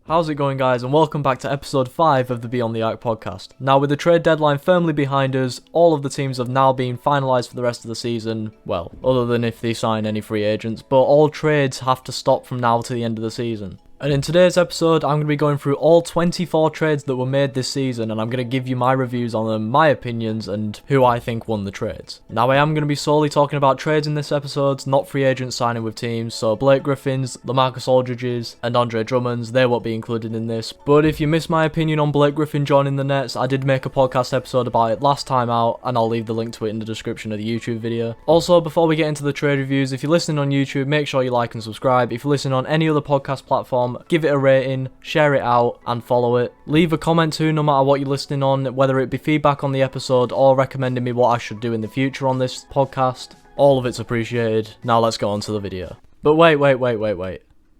How's it going, guys, and welcome back to episode 5 of the Beyond the Arc podcast. Now, with the trade deadline firmly behind us, all of the teams have now been finalised for the rest of the season. Well, other than if they sign any free agents, but all trades have to stop from now to the end of the season. And in today's episode, I'm going to be going through all 24 trades that were made this season, and I'm going to give you my reviews on them, my opinions, and who I think won the trades. Now, I am going to be solely talking about trades in this episode, not free agents signing with teams, so Blake Griffin's, LaMarcus Aldridge's, and Andre Drummond's, they won't be included in this. But if you missed my opinion on Blake Griffin joining the Nets, I did make a podcast episode about it last time out, and I'll leave the link to it in the description of the YouTube video. Also, before we get into the trade reviews, if you're listening on YouTube, make sure you like and subscribe. If you're listening on any other podcast platform, give it a rating, share it out, and follow it. Leave a comment too, no matter what you're listening on, whether it be feedback on the episode or recommending me what I should do in the future on this podcast. All of it's appreciated. Now let's go on to the video. But wait.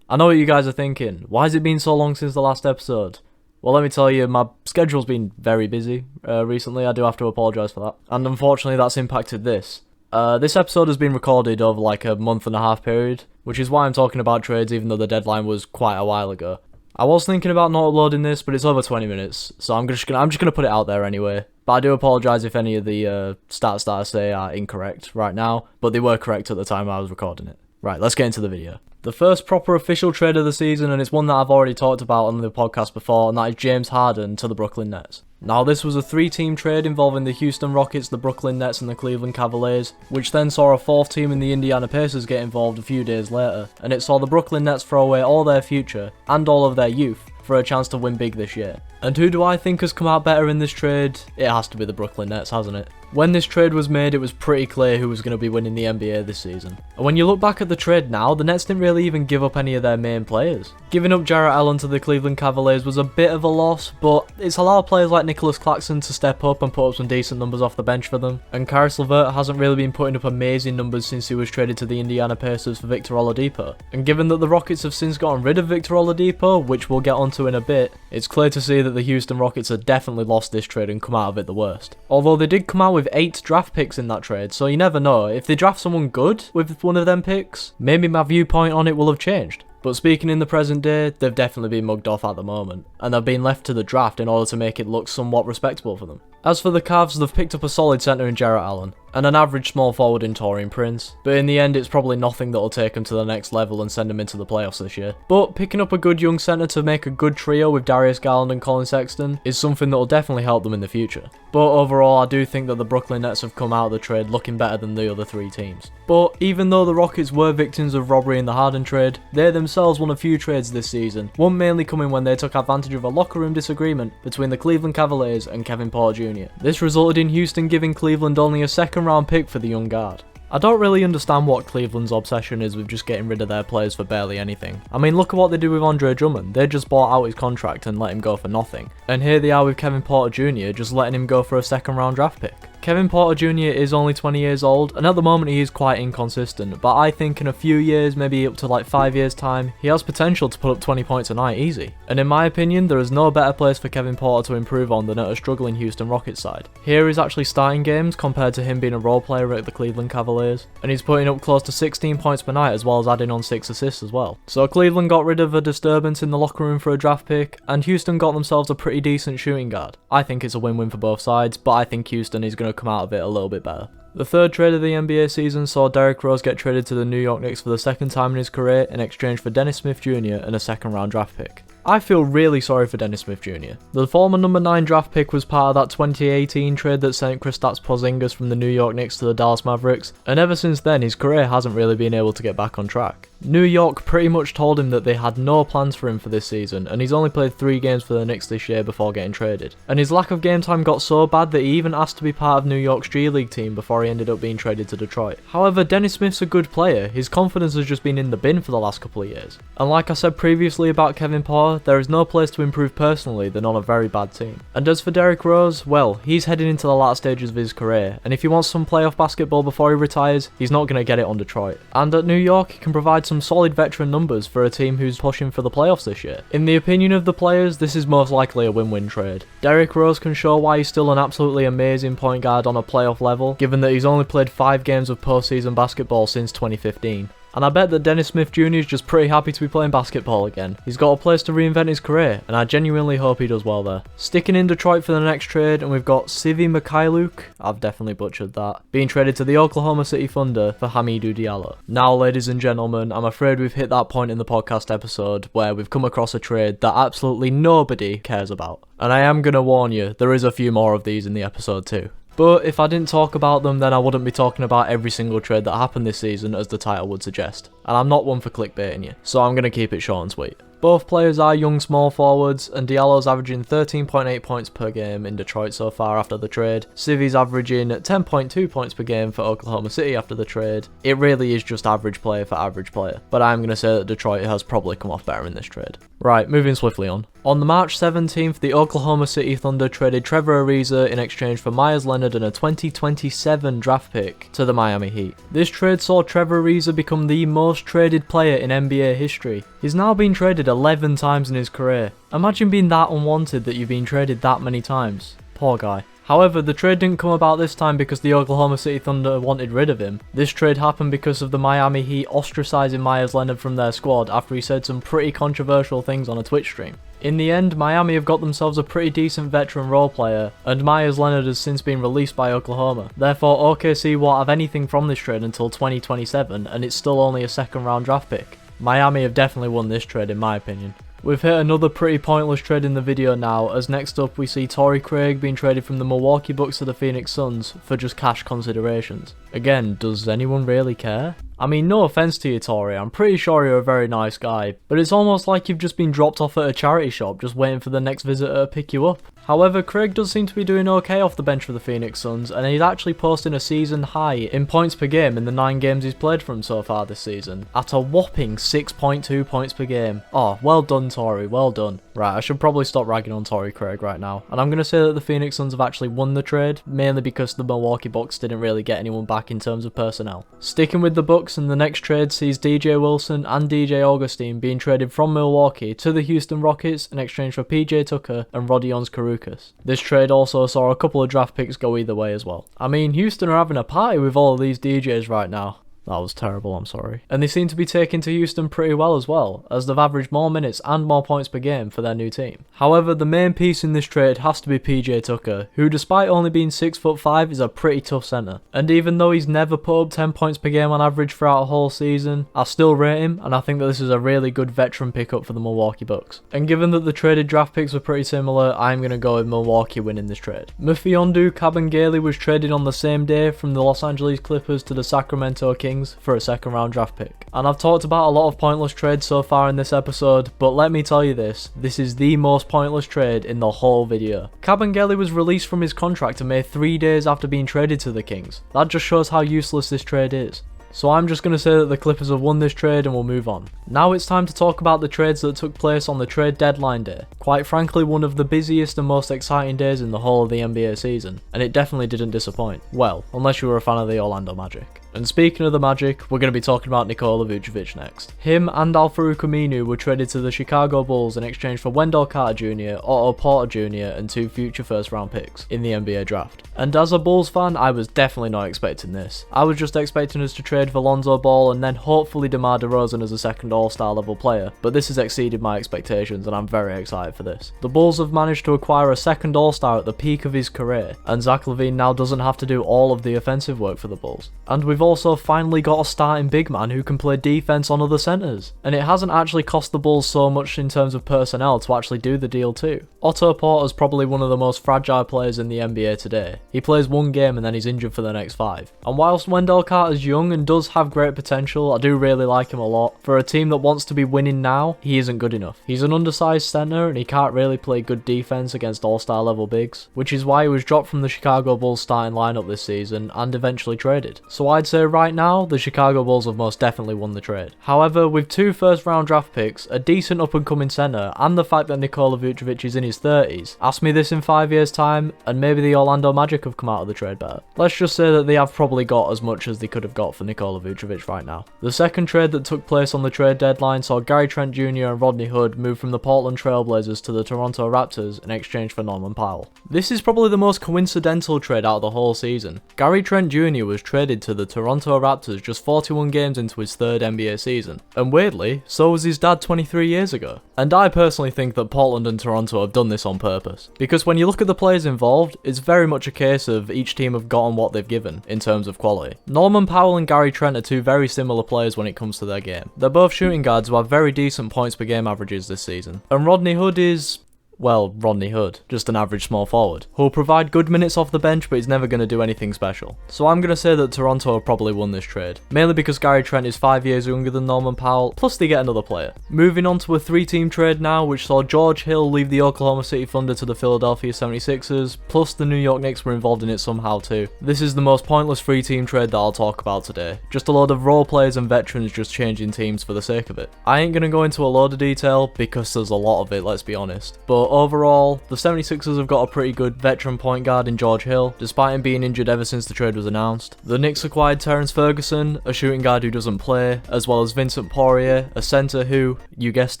I know what you guys are thinking. Why has it been so long since the last episode? Well, let me tell you, my schedule's been very busy recently. I do have to apologise for that. And unfortunately, that's impacted this. This episode has been recorded over like a month and a half period, which is why I'm talking about trades even though the deadline was quite a while ago. I was thinking about not uploading this, but it's over 20 minutes, so I'm just gonna put it out there anyway. But I do apologise if any of the stats that I say are incorrect right now, but they were correct at the time I was recording it. Right, let's get into the video. The first proper official trade of the season, and it's one that I've already talked about on the podcast before, and that is James Harden to the Brooklyn Nets. Now, this was a 3-team trade involving the Houston Rockets, the Brooklyn Nets, and the Cleveland Cavaliers, which then saw a 4th team in the Indiana Pacers get involved a few days later, and it saw the Brooklyn Nets throw away all their future, and all of their youth, for a chance to win big this year. And who do I think has come out better in this trade? It has to be the Brooklyn Nets, hasn't it? When this trade was made, it was pretty clear who was going to be winning the NBA this season. And when you look back at the trade now, the Nets didn't really even give up any of their main players. Giving up Jarrett Allen to the Cleveland Cavaliers was a bit of a loss, but it's allowed players like Nicholas Claxton to step up and put up some decent numbers off the bench for them. And Caris LeVert hasn't really been putting up amazing numbers since he was traded to the Indiana Pacers for Victor Oladipo. And given that the Rockets have since gotten rid of Victor Oladipo, which we'll get onto in a bit, it's clear to see that the Houston Rockets have definitely lost this trade and come out of it the worst. Although they did come out with 8 draft picks in that trade, so you never know. If they draft someone good with one of them picks, maybe my viewpoint on it will have changed. But speaking in the present day, they've definitely been mugged off at the moment, and they've been left to the draft in order to make it look somewhat respectable for them. As for the Cavs, they've picked up a solid centre in Jarrett Allen, and an average small forward in Taurean Prince, but in the end it's probably nothing that'll take them to the next level and send them into the playoffs this year. But picking up a good young centre to make a good trio with Darius Garland and Colin Sexton is something that'll definitely help them in the future. But overall, I do think that the Brooklyn Nets have come out of the trade looking better than the other 3 teams. But even though the Rockets were victims of robbery in the Harden trade, they themselves won a few trades this season, one mainly coming when they took advantage of a locker room disagreement between the Cleveland Cavaliers and Kevin Porter Jr. This resulted in Houston giving Cleveland only a 2nd round pick for the young guard. I don't really understand what Cleveland's obsession is with just getting rid of their players for barely anything. I mean, look at what they do with Andre Drummond. They just bought out his contract and let him go for nothing. And here they are with Kevin Porter Jr. just letting him go for a 2nd round draft pick. Kevin Porter Jr. is only 20 years old, and at the moment he is quite inconsistent, but I think in a few years, maybe up to like 5 years time, he has potential to put up 20 points a night easy. And in my opinion, there is no better place for Kevin Porter to improve on than at a struggling Houston Rockets side. Here he's actually starting games compared to him being a role player at the Cleveland Cavaliers, and he's putting up close to 16 points per night as well as adding on 6 assists as well. So Cleveland got rid of a disturbance in the locker room for a draft pick, and Houston got themselves a pretty decent shooting guard. I think it's a win-win for both sides, but I think Houston is going to come out of it a little bit better. The 3rd trade of the NBA season saw Derrick Rose get traded to the New York Knicks for the 2nd time in his career in exchange for Dennis Smith Jr. and a 2nd round draft pick. I feel really sorry for Dennis Smith Jr. The former number 9 draft pick was part of that 2018 trade that sent Kristaps Porzingis from the New York Knicks to the Dallas Mavericks, and ever since then his career hasn't really been able to get back on track. New York pretty much told him that they had no plans for him for this season, and he's only played 3 games for the Knicks this year before getting traded. And his lack of game time got so bad that he even asked to be part of New York's G League team before he ended up being traded to Detroit. However, Dennis Smith's a good player. His confidence has just been in the bin for the last couple of years. And like I said previously about Kevin Porter, there is no place to improve personally than on a very bad team. And as for Derrick Rose, well, he's heading into the latter stages of his career, and if he wants some playoff basketball before he retires, he's not going to get it on Detroit. And at New York, he can provide some solid veteran numbers for a team who's pushing for the playoffs this year. In the opinion of the players, this is most likely a win-win trade. Derrick Rose can show why he's still an absolutely amazing point guard on a playoff level, given that he's only played 5 games of postseason basketball since 2015. And I bet that Dennis Smith Jr. is just pretty happy to be playing basketball again. He's got a place to reinvent his career, and I genuinely hope he does well there. Sticking in Detroit for the next trade, and we've got Sivi Mikhailuk, I've definitely butchered that, being traded to the Oklahoma City Thunder for Hamidou Diallo. Now, ladies and gentlemen, I'm afraid we've hit that point in the podcast episode where we've come across a trade that absolutely nobody cares about. And I am going to warn you, there is a few more of these in the episode too. But if I didn't talk about them, then I wouldn't be talking about every single trade that happened this season, as the title would suggest. And I'm not one for clickbaiting you, so I'm going to keep it short and sweet. Both players are young small forwards, and Diallo's averaging 13.8 points per game in Detroit so far after the trade. Sivi's averaging 10.2 points per game for Oklahoma City after the trade. It really is just average player for average player, but I'm going to say that Detroit has probably come off better in this trade. Right, moving swiftly on. On the March 17th, the Oklahoma City Thunder traded Trevor Ariza in exchange for Myers Leonard and a 2027 draft pick to the Miami Heat. This trade saw Trevor Ariza become the most traded player in NBA history. He's now been traded 11 times in his career. Imagine being that unwanted that you've been traded that many times. Poor guy. However, the trade didn't come about this time because the Oklahoma City Thunder wanted rid of him. This trade happened because of the Miami Heat ostracizing Myers Leonard from their squad after he said some pretty controversial things on a Twitch stream. In the end, Miami have got themselves a pretty decent veteran role player, and Myers Leonard has since been released by Oklahoma. Therefore, OKC won't have anything from this trade until 2027, and it's still only a second round draft pick. Miami have definitely won this trade in my opinion. We've hit another pretty pointless trade in the video now, as next up we see Torrey Craig being traded from the Milwaukee Bucks to the Phoenix Suns for just cash considerations. Again, does anyone really care? I mean, no offense to you, Torrey, I'm pretty sure you're a very nice guy, but it's almost like you've just been dropped off at a charity shop just waiting for the next visitor to pick you up. However, Craig does seem to be doing okay off the bench for the Phoenix Suns, and he's actually posting a season high in points per game in the 9 games he's played from so far this season, at a whopping 6.2 points per game. Oh, well done, Torrey, well done. Right, I should probably stop ragging on Torrey Craig right now, and I'm going to say that the Phoenix Suns have actually won the trade, mainly because the Milwaukee Bucks didn't really get anyone back in terms of personnel. Sticking with the Bucks, and the next trade sees DJ Wilson and DJ Augustine being traded from Milwaukee to the Houston Rockets in exchange for PJ Tucker and Rodions Karukas. This trade also saw a couple of draft picks go either way as well. I mean, Houston are having a party with all of these DJs right now. That was terrible, I'm sorry. And they seem to be taking to Houston pretty well as well, as they've averaged more minutes and more points per game for their new team. However, the main piece in this trade has to be PJ Tucker, who despite only being 6'5" is a pretty tough centre. And even though he's never put up 10 points per game on average throughout a whole season, I still rate him, and I think that this is a really good veteran pickup for the Milwaukee Bucks. And given that the traded draft picks were pretty similar, I'm going to go with Milwaukee winning this trade. Mfiondu Kabengele was traded on the same day from the Los Angeles Clippers to the Sacramento Kings for a second round draft pick. And I've talked about a lot of pointless trades so far in this episode, but let me tell you this is the most pointless trade in the whole video. Kabengele was released from his contract a mere 3 days after being traded to the Kings. That just shows how useless this trade is. So I'm just going to say that the Clippers have won this trade and we'll move on. Now it's time to talk about the trades that took place on the trade deadline day. Quite frankly, one of the busiest and most exciting days in the whole of the NBA season, and it definitely didn't disappoint. Well, unless you were a fan of the Orlando Magic. And speaking of the Magic, we're going to be talking about Nikola Vucevic next. Him and Al-Farouq Aminu were traded to the Chicago Bulls in exchange for Wendell Carter Jr., Otto Porter Jr. and 2 future first round picks in the NBA draft. And as a Bulls fan, I was definitely not expecting this. I was just expecting us to trade for Lonzo Ball and then hopefully DeMar DeRozan as a second all-star level player, but this has exceeded my expectations and I'm very excited for this. The Bulls have managed to acquire a second all-star at the peak of his career, and Zach LaVine now doesn't have to do all of the offensive work for the Bulls. And we've also finally got a starting big man who can play defense on other centers. And it hasn't actually cost the Bulls so much in terms of personnel to actually do the deal too. Otto Porter's probably one of the most fragile players in the NBA today. He plays 1 game and then he's injured for the next 5. And whilst Wendell Carter's young and does have great potential, I do really like him a lot. For a team that wants to be winning now, he isn't good enough. He's an undersized center and he can't really play good defense against all-star level bigs, which is why he was dropped from the Chicago Bulls starting lineup this season and eventually traded. So I'd say right now, the Chicago Bulls have most definitely won the trade. However, with 2 first-round draft picks, a decent up-and-coming centre, and the fact that Nikola Vucevic is in his 30s, ask me this in 5 years' time, and maybe the Orlando Magic have come out of the trade better. Let's just say that they have probably got as much as they could have got for Nikola Vucevic right now. The second trade that took place on the trade deadline saw Gary Trent Jr. and Rodney Hood move from the Portland Trail Blazers to the Toronto Raptors in exchange for Norman Powell. This is probably the most coincidental trade out of the whole season. Gary Trent Jr. was traded to the Toronto Raptors just 41 games into his third NBA season. And weirdly, so was his dad 23 years ago. And I personally think that Portland and Toronto have done this on purpose. Because when you look at the players involved, it's very much a case of each team have gotten what they've given in terms of quality. Norman Powell and Gary Trent are two very similar players when it comes to their game. They're both shooting guards who have very decent points per game averages this season. And Rodney Hood is... well, Rodney Hood, just an average small forward, who'll provide good minutes off the bench, but he's never going to do anything special. So I'm going to say that Toronto have probably won this trade, mainly because Gary Trent is 5 years younger than Norman Powell, plus they get another player. Moving on to a 3-team trade now, which saw George Hill leave the Oklahoma City Thunder to the Philadelphia 76ers, plus the New York Knicks were involved in it somehow too. This is the most pointless 3-team trade that I'll talk about today, just a load of role players and veterans just changing teams for the sake of it. I ain't going to go into a load of detail, because there's a lot of it, let's be honest, but overall, the 76ers have got a pretty good veteran point guard in George Hill, despite him being injured ever since the trade was announced. The Knicks acquired Terrence Ferguson, a shooting guard who doesn't play, as well as Vincent Poirier, a centre who, you guessed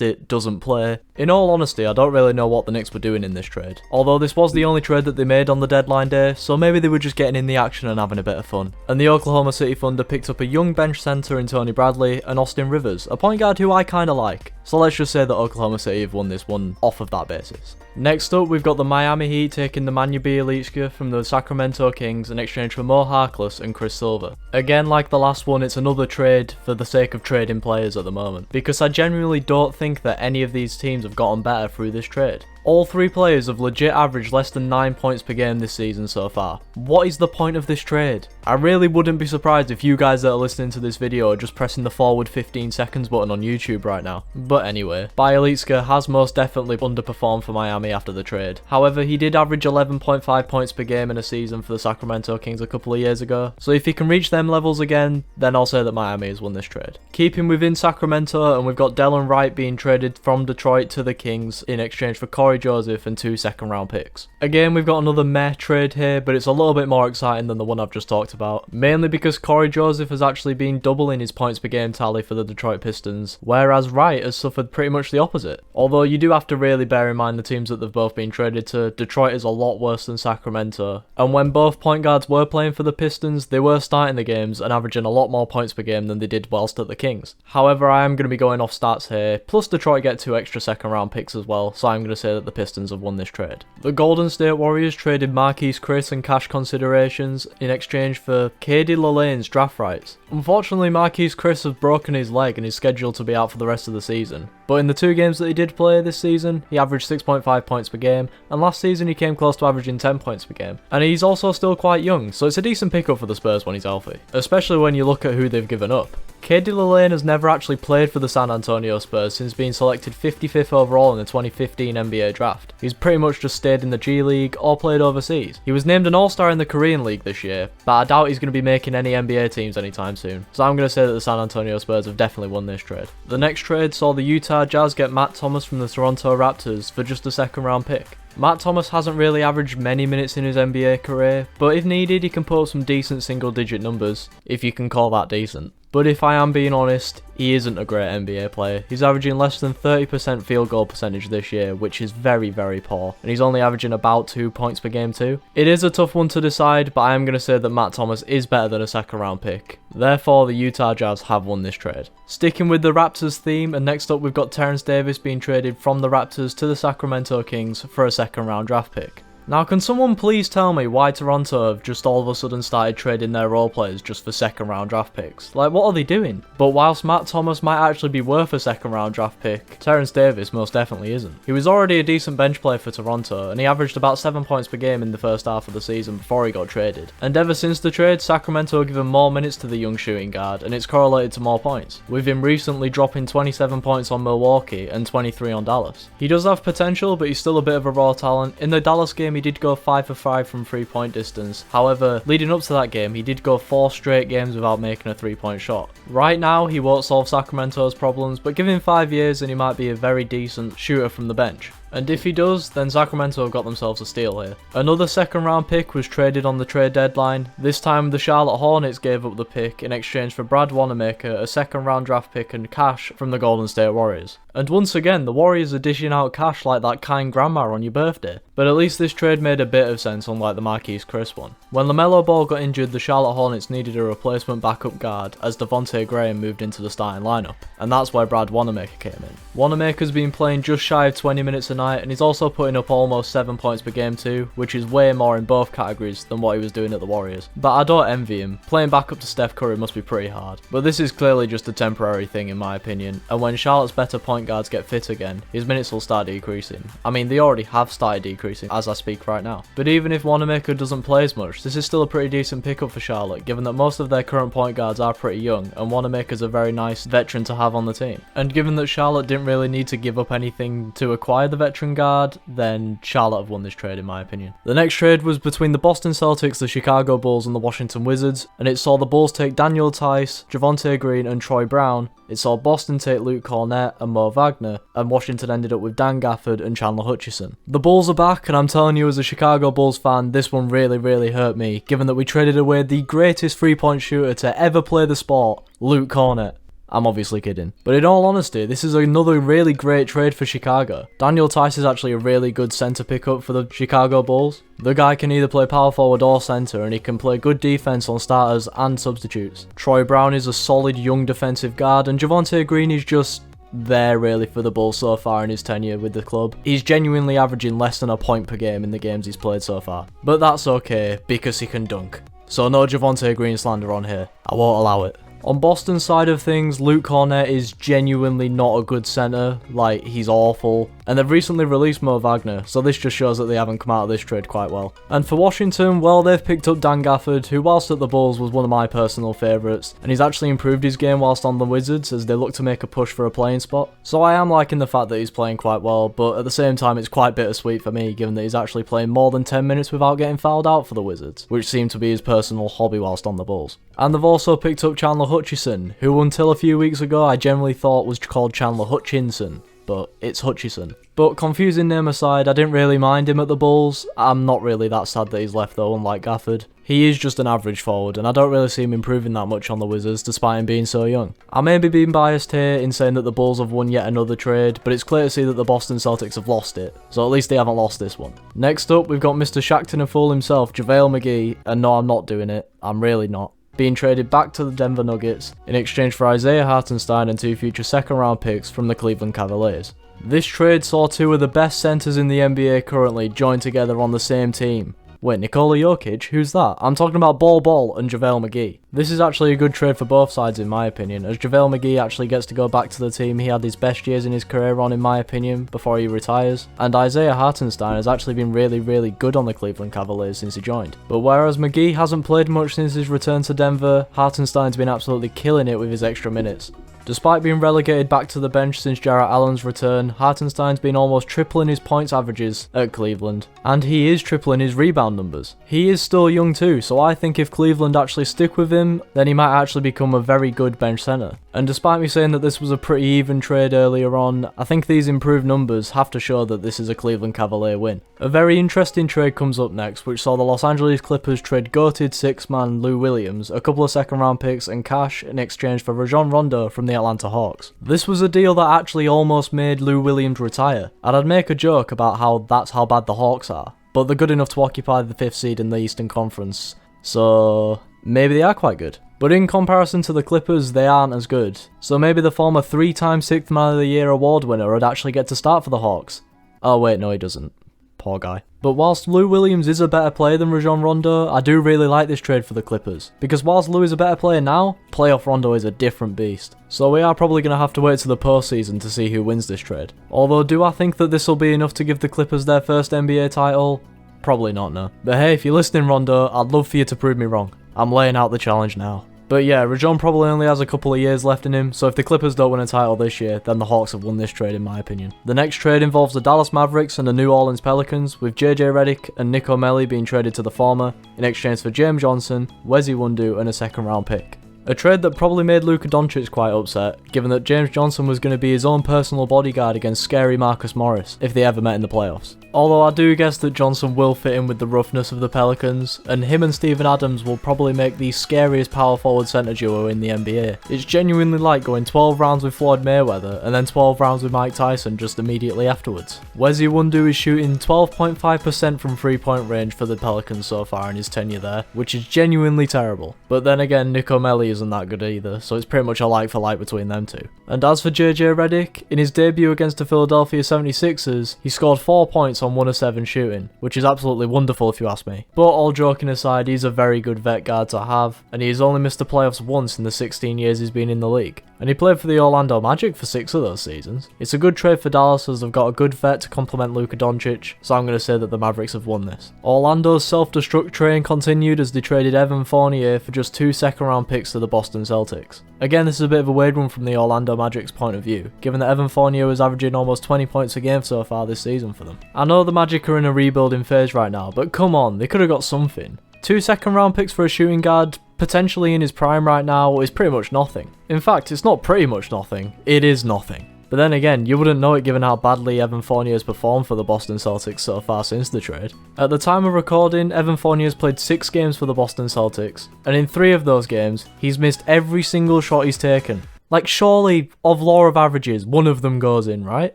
it, doesn't play. In all honesty, I don't really know what the Knicks were doing in this trade, although this was the only trade that they made on the deadline day, so maybe they were just getting in the action and having a bit of fun. And the Oklahoma City Thunder picked up a young bench centre in Tony Bradley and Austin Rivers, a point guard who I kinda like. So let's just say that Oklahoma City have won this one off of that basis. Next up, we've got the Miami Heat taking the MusicbyAden-Land from the Sacramento Kings in exchange for Mo Harkless and Chris Silver. Again, like the last one, it's another trade for the sake of trading players at the moment, because I genuinely don't think that any of these teams have gotten better through this trade. All three players have legit averaged less than 9 points per game this season so far. What is the point of this trade? I really wouldn't be surprised if you guys that are listening to this video are just pressing the forward 15 seconds button on YouTube right now. But anyway, Bjelica has most definitely underperformed for Miami after the trade. However, he did average 11.5 points per game in a season for the Sacramento Kings a couple of years ago, so if he can reach them levels again, then I'll say that Miami has won this trade. Keeping within Sacramento, and we've got Delon Wright being traded from Detroit to the Kings in exchange for Corey Joseph and 2 second-round picks. Again, we've got another meh trade here, but it's a little bit more exciting than the one I've just talked about, mainly because Corey Joseph has actually been doubling his points per game tally for the Detroit Pistons, whereas Wright has suffered pretty much the opposite. Although you do have to really bear in mind the teams that they've both been traded to, Detroit is a lot worse than Sacramento, and when both point guards were playing for the Pistons, they were starting the games and averaging a lot more points per game than they did whilst at the Kings. However, I am going to be going off stats here, plus Detroit get 2 extra second-round picks as well, so I'm going to say that the Pistons have won this trade. The Golden State Warriors traded Marquise Chris and cash considerations in exchange for KD Lalane's draft rights. Unfortunately, Marquise Chris has broken his leg and is scheduled to be out for the rest of the season. But in the 2 games that he did play this season, he averaged 6.5 points per game, and last season he came close to averaging 10 points per game. And he's also still quite young, so it's a decent pickup for the Spurs when he's healthy, especially when you look at who they've given up. KD Lalane has never actually played for the San Antonio Spurs since being selected 55th overall in the 2015 NBA draft. He's pretty much just stayed in the G League or played overseas. He was named an All-Star in the Korean League this year, but I doubt he's going to be making any NBA teams anytime soon. So I'm going to say that the San Antonio Spurs have definitely won this trade. The next trade saw the Utah Jazz get Matt Thomas from the Toronto Raptors for just a second-round pick. Matt Thomas hasn't really averaged many minutes in his NBA career, but if needed he can put up some decent single-digit numbers, if you can call that decent. But if I am being honest, he isn't a great NBA player. He's averaging less than 30% field goal percentage this year, which is very, very poor, and he's only averaging about 2 points per game too. It is a tough one to decide, but I am going to say that Matt Thomas is better than a second-round pick. Therefore, the Utah Jazz have won this trade. Sticking with the Raptors theme, and next up we've got Terrence Davis being traded from the Raptors to the Sacramento Kings for a second-round draft pick. Now, can someone please tell me why Toronto have just all of a sudden started trading their role players just for second round draft picks? Like, what are they doing? But whilst Matt Thomas might actually be worth a second round draft pick, Terrence Davis most definitely isn't. He was already a decent bench player for Toronto, and he averaged about 7 points per game in the first half of the season before he got traded. And ever since the trade, Sacramento have given more minutes to the young shooting guard, and it's correlated to more points, with him recently dropping 27 points on Milwaukee and 23 on Dallas. He does have potential, but he's still a bit of a raw talent. In the Dallas game, he did go 5 for 5 from 3-point distance. However, leading up to that game, he did go 4 straight games without making a 3-point shot. Right now, he won't solve Sacramento's problems, but give him 5 years and he might be a very decent shooter from the bench. And if he does, then Sacramento have got themselves a steal here. Another second round pick was traded on the trade deadline. This time the Charlotte Hornets gave up the pick in exchange for Brad Wanamaker, a second round draft pick and cash from the Golden State Warriors. And once again, the Warriors are dishing out cash like that kind grandma on your birthday. But at least this trade made a bit of sense, unlike the Marquise Chris one. When LaMelo Ball got injured, the Charlotte Hornets needed a replacement backup guard as Devontae Graham moved into the starting lineup. And that's where Brad Wanamaker came in. Wanamaker's been playing just shy of 20 minutes a night, and he's also putting up almost 7 points per game too, which is way more in both categories than what he was doing at the Warriors. But I don't envy him. Playing backup to Steph Curry must be pretty hard. But this is clearly just a temporary thing in my opinion, and when Charlotte's better point guards get fit again, his minutes will start decreasing. I mean, they already have started decreasing as I speak right now. But even if Wanamaker doesn't play as much, this is still a pretty decent pickup for Charlotte, given that most of their current point guards are pretty young, and Wanamaker's a very nice veteran to have on the team. And given that Charlotte didn't really need to give up anything to acquire the veteran guard, then Charlotte have won this trade in my opinion. The next trade was between the Boston Celtics, the Chicago Bulls and the Washington Wizards, and it saw the Bulls take Daniel Tice, Javonte Green and Troy Brown. It saw Boston take Luke Cornett and Mo Wagner, and Washington ended up with Dan Gafford and Chandler Hutchison. The Bulls are back, and I'm telling you as a Chicago Bulls fan, this one really hurt me, given that we traded away the greatest three-point shooter to ever play the sport, Luke Cornett. I'm obviously kidding. But in all honesty, this is another really great trade for Chicago. Daniel Tice is actually a really good centre pickup for the Chicago Bulls. The guy can either play power forward or centre, and he can play good defense on starters and substitutes. Troy Brown is a solid young defensive guard, and Javonte Green is just there really for the Bulls so far in his tenure with the club. He's genuinely averaging less than a point per game in the games he's played so far. But that's okay, because he can dunk. So no Javonte Green slander on here. I won't allow it. On Boston's side of things, Luke Cornett is genuinely not a good centre, like he's awful. And they've recently released Mo Wagner, so this just shows that they haven't come out of this trade quite well. And for Washington, well, they've picked up Dan Gafford, who whilst at the Bulls was one of my personal favourites, and he's actually improved his game whilst on the Wizards as they look to make a push for a playing spot. So I am liking the fact that he's playing quite well, but at the same time it's quite bittersweet for me, given that he's actually playing more than 10 minutes without getting fouled out for the Wizards, which seemed to be his personal hobby whilst on the Bulls. And they've also picked up Chandler Hutchison, who until a few weeks ago I generally thought was called Chandler Hutchinson, but it's Hutchison. But confusing name aside, I didn't really mind him at the Bulls. I'm not really that sad that he's left though, unlike Gafford. He is just an average forward, and I don't really see him improving that much on the Wizards despite him being so young. I may be being biased here in saying that the Bulls have won yet another trade, but it's clear to see that the Boston Celtics have lost it, so at least they haven't lost this one. Next up, we've got Mr. Shaqtin' a Fool himself, JaVale McGee, and no, I'm not doing it. I'm really not. Being traded back to the Denver Nuggets in exchange for Isaiah Hartenstein and 2 future second round picks from the Cleveland Cavaliers. This trade saw 2 of the best centers in the NBA currently join together on the same team. Wait, Nikola Jokic? Who's that? I'm talking about Ball and JaVale McGee. This is actually a good trade for both sides in my opinion, as JaVale McGee actually gets to go back to the team he had his best years in his career on in my opinion, before he retires, and Isaiah Hartenstein has actually been really good on the Cleveland Cavaliers since he joined. But whereas McGee hasn't played much since his return to Denver, Hartenstein's been absolutely killing it with his extra minutes. Despite being relegated back to the bench since Jarrett Allen's return, Hartenstein's been almost tripling his points averages at Cleveland, and he is tripling his rebound numbers. He is still young too, so I think if Cleveland actually stick with him, then he might actually become a very good bench center. And despite me saying that this was a pretty even trade earlier on, I think these improved numbers have to show that this is a Cleveland Cavalier win. A very interesting trade comes up next, which saw the Los Angeles Clippers trade goated 6-man Lou Williams, a couple of second round picks and cash in exchange for Rajon Rondo from the Atlanta Hawks. This was a deal that actually almost made Lou Williams retire, and I'd make a joke about how that's how bad the Hawks are, but they're good enough to occupy the 5th seed in the Eastern Conference, so maybe they are quite good. But in comparison to the Clippers, they aren't as good, so maybe the former 3-time 6th Man of the Year award winner would actually get to start for the Hawks. Oh wait, no he doesn't. Poor guy. But whilst Lou Williams is a better player than Rajon Rondo, I do really like this trade for the Clippers. Because whilst Lou is a better player now, playoff Rondo is a different beast. So we are probably going to have to wait to the postseason to see who wins this trade. Although do I think that this will be enough to give the Clippers their first NBA title? Probably not, no. But hey, if you're listening Rondo, I'd love for you to prove me wrong. I'm laying out the challenge now. But yeah, Rajon probably only has a couple of years left in him, so if the Clippers don't win a title this year, then the Hawks have won this trade in my opinion. The next trade involves the Dallas Mavericks and the New Orleans Pelicans, with JJ Redick and Nick O'Malley being traded to the former, in exchange for James Johnson, Wezi Wundu and a second round pick. A trade that probably made Luka Doncic quite upset, given that James Johnson was going to be his own personal bodyguard against scary Marcus Morris if they ever met in the playoffs. Although I do guess that Johnson will fit in with the roughness of the Pelicans, and him and Steven Adams will probably make the scariest power forward centre duo in the NBA. It's genuinely like going 12 rounds with Floyd Mayweather and then 12 rounds with Mike Tyson just immediately afterwards. Wezi Wundu is shooting 12.5% from 3-point range for the Pelicans so far in his tenure there, which is genuinely terrible. But then again, Nico Melli isn't that good either, so it's pretty much a like for like between them two. And as for JJ Redick, in his debut against the Philadelphia 76ers, he scored 4 points on 1 of 7 shooting, which is absolutely wonderful if you ask me. But all joking aside, he's a very good vet guard to have, and he has only missed the playoffs once in the 16 years he's been in the league. And he played for the Orlando Magic for 6 of those seasons. It's a good trade for Dallas as they've got a good vet to complement Luka Doncic, so I'm going to say that the Mavericks have won this. Orlando's self-destruct train continued as they traded Evan Fournier for just 2 second-round picks to the Boston Celtics. Again, this is a bit of a weird one from the Orlando Magic's point of view, given that Evan Fournier was averaging almost 20 points a game so far this season for them. I know the Magic are in a rebuilding phase right now, but come on, they could have got something. 2 second-round picks for a shooting guard, potentially in his prime right now, is pretty much nothing. In fact, it's not pretty much nothing, it is nothing. But then again, you wouldn't know it given how badly Evan Fournier has performed for the Boston Celtics so far since the trade. At the time of recording, Evan Fournier has played 6 games for the Boston Celtics, and in 3 of those games, he's missed every single shot he's taken. Like, surely, of law of averages, one of them goes in, right?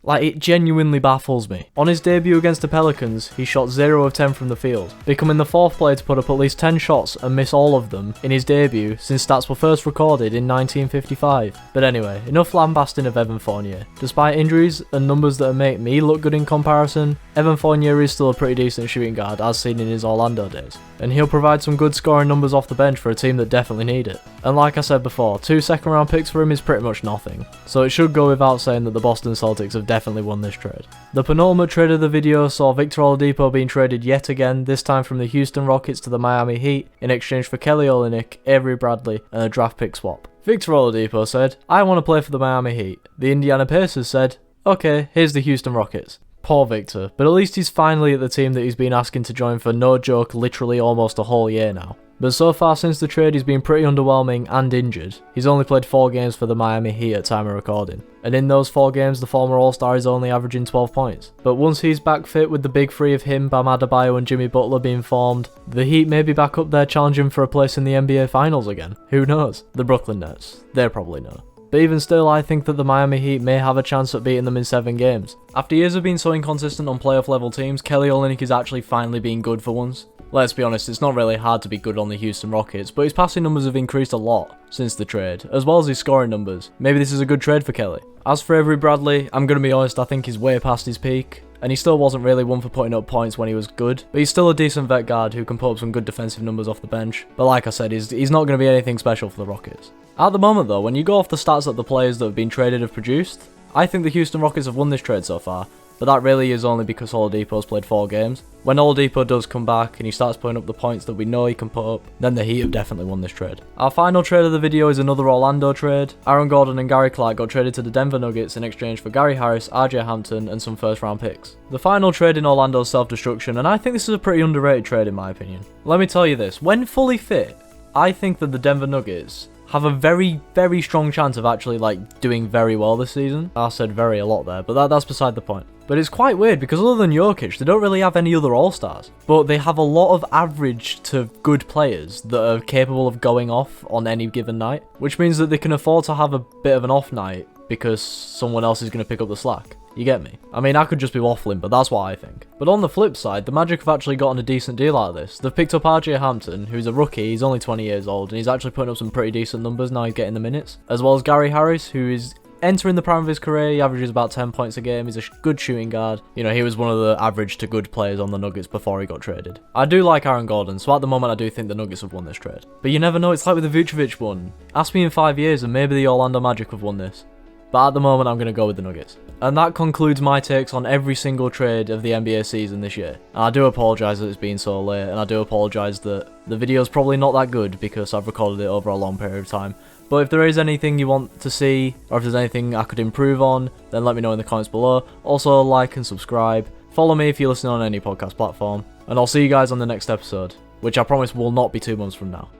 Like, it genuinely baffles me. On his debut against the Pelicans, he shot 0 of 10 from the field, becoming the 4th player to put up at least 10 shots and miss all of them in his debut since stats were first recorded in 1955. But anyway, enough lambasting of Evan Fournier. Despite injuries and numbers that make me look good in comparison, Evan Fournier is still a pretty decent shooting guard as seen in his Orlando days. And he'll provide some good scoring numbers off the bench for a team that definitely need it. And like I said before, 2 second-round picks for him is pretty much nothing, so it should go without saying that the Boston Celtics have definitely won this trade. The penultimate trade of the video saw Victor Oladipo being traded yet again, this time from the Houston Rockets to the Miami Heat in exchange for Kelly Olynyk, Avery Bradley and a draft pick swap. Victor Oladipo said, "I want to play for the Miami Heat." The Indiana Pacers said, "Okay, here's the Houston Rockets." Poor Victor, but at least he's finally at the team that he's been asking to join for no joke literally almost a whole year now. But so far since the trade he's been pretty underwhelming and injured. He's only played 4 games for the Miami Heat at time of recording. And in those 4 games the former All-Star is only averaging 12 points. But once he's back fit with the big 3 of him, Bam Adebayo and Jimmy Butler being formed, the Heat may be back up there challenging for a place in the NBA Finals again. Who knows? The Brooklyn Nets. They probably know. But even still, I think that the Miami Heat may have a chance at beating them in 7 games. After years of being so inconsistent on playoff level teams, Kelly Olynyk is actually finally being good for once. Let's be honest, it's not really hard to be good on the Houston Rockets, but his passing numbers have increased a lot since the trade, as well as his scoring numbers. Maybe this is a good trade for Kelly. As for Avery Bradley, I'm going to be honest, I think he's way past his peak. And he still wasn't really one for putting up points when he was good, but he's still a decent vet guard who can put up some good defensive numbers off the bench. But like I said, he's not going to be anything special for the Rockets. At the moment though, when you go off the stats that the players that have been traded have produced, I think the Houston Rockets have won this trade so far. But that really is only because Oladipo's played 4 games. When Oladipo does come back and he starts putting up the points that we know he can put up, then the Heat have definitely won this trade. Our final trade of the video is another Orlando trade. Aaron Gordon and Gary Clark got traded to the Denver Nuggets in exchange for Gary Harris, RJ Hampton and some first round picks. The final trade in Orlando's self-destruction, and I think this is a pretty underrated trade in my opinion. Let me tell you this, when fully fit, I think that the Denver Nuggets have a very, very strong chance of actually doing very well this season. I said very a lot there, but that's beside the point. But it's quite weird because other than Jokic, they don't really have any other All-Stars. But they have a lot of average to good players that are capable of going off on any given night, which means that they can afford to have a bit of an off night because someone else is going to pick up the slack. You get me? I mean, I could just be waffling, but that's what I think. But on the flip side, the Magic have actually gotten a decent deal out of this. They've picked up RJ Hampton, who's a rookie, he's only 20 years old, and he's actually putting up some pretty decent numbers now he's getting the minutes. As well as Gary Harris, who is entering the prime of his career, he averages about 10 points a game, he's a good shooting guard. You know, he was one of the average to good players on the Nuggets before he got traded. I do like Aaron Gordon, so at the moment I do think the Nuggets have won this trade. But you never know, it's like with the Vucevic one. Ask me in 5 years and maybe the Orlando Magic have won this. But at the moment I'm going to go with the Nuggets. And that concludes my takes on every single trade of the NBA season this year. And I do apologise that it's been so late, and I do apologise that the video's probably not that good because I've recorded it over a long period of time. But if there is anything you want to see, or if there's anything I could improve on, then let me know in the comments below. Also, like and subscribe. Follow me if you're listening on any podcast platform. And I'll see you guys on the next episode, which I promise will not be 2 months from now.